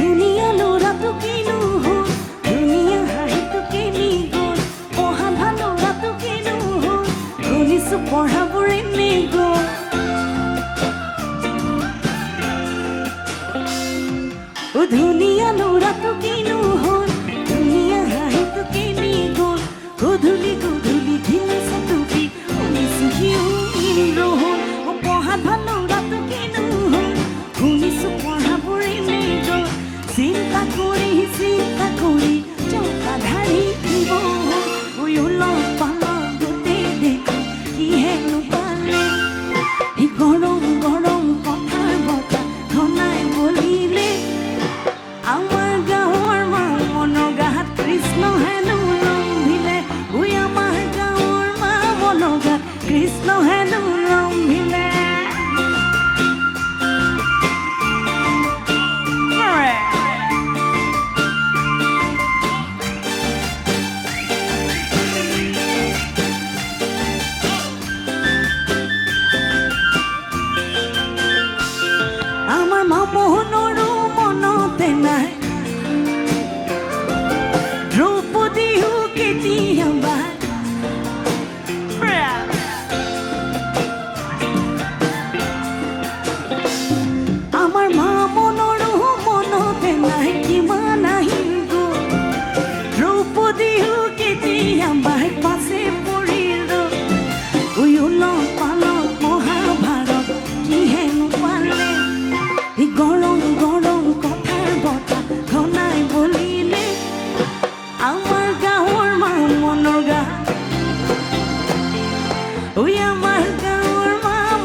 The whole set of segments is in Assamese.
ধুনীয়া ল'ৰাটো কিনো হ'ল, ধুনীয়া হাঁহিটো কিনি গ'ল, পঢ়া ভাল ল'ৰাটো কিনো হ'ল, শুনিছোঁ পঢ়াবোৰ এনেই গ'ল। ধুনীয়া ল'ৰাটো কিনো হ'ল, ধুনীয়া হাঁহিটো কিনি গ'ল, গধূলি গধূলি ঢিলা চাটুকি শুনিছোঁ সিও ইন্দ্ৰ হ'ল। পঢ়াত ভাল ল'ৰাটো কিনো হ'ল, শুনিছোঁ পঢ়াবোৰ এনেই গ'ল, চিন্তা কৰি চকাধাৰি দিব হ'ল। উলট পালট গোটেই দেখোন কিহেনো পালে, সি গৰম গৰম কথাৰ বতা ঘনাই বলিলে। আমাৰ গাঁৱৰ মনৰ গাত কৃষ্ণ হেনো ৰম্ভিলে, আমাৰ গাঁৱৰ মনৰ গাত কৃষ্ণ হেনো ৰম্ভিলে। আমাৰ মামোহনৰো মনতে নাই দ্ৰৌপদীও কেতিয়াবা। আমাৰ মামোহনৰো মনতে নাই কিমান আহিল গ'ল, দ্ৰৌপদীও কেতিয়াবা পাছে পৰিল। উলট পালট মহাভাৰত কিহেনো পালে, গৰম গৰম কথাৰ বতা ঘনাই বলিলে। আমাৰ গাঁৱৰ মনৰ গাত, আমাৰ গাঁৱৰ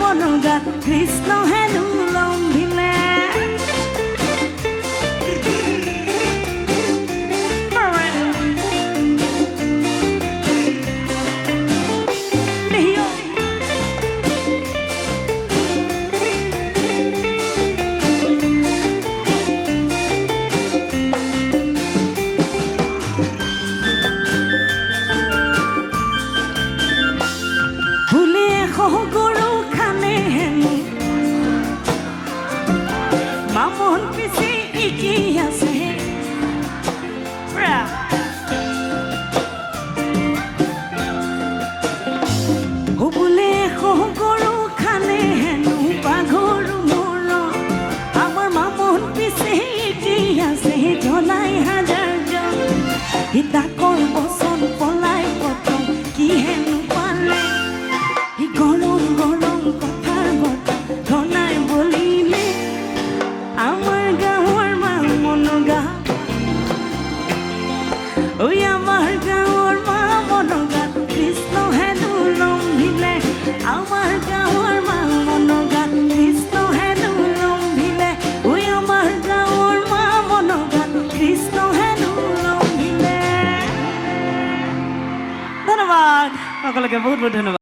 মনৰ গাত কৃষ্ণ হেনো ৰম্ভিলে। গৰু খানে হেনো মামোহন পিছে একি আছে, বোলে গৰু খানে হেনো বাঘৰু মৰণ। আমাৰ মামোহন পিছে একি আছে জনাই হাজাৰজন, তাকৰ বচন পলাই পতং কিহেনো পালে, গৰম গৰম কথাৰ বতা ঘনাই বলিলে। আমাৰ গাঁৱৰ মনৰ গাত, আমাৰ গাঁৱৰ মনৰ গাত কৃষ্ণ হেনো ৰম্ভিলে। আমাৰ গাঁৱৰ মনৰ গাত কৃষ্ণ হেনো ৰম্ভিলে, আমাৰ গাঁৱৰ মনৰ গাত কৃষ্ণ হেনো ৰম্ভিলে। ধন্যবাদ সকলোকে, বহুত বহুত ধন্যবাদ।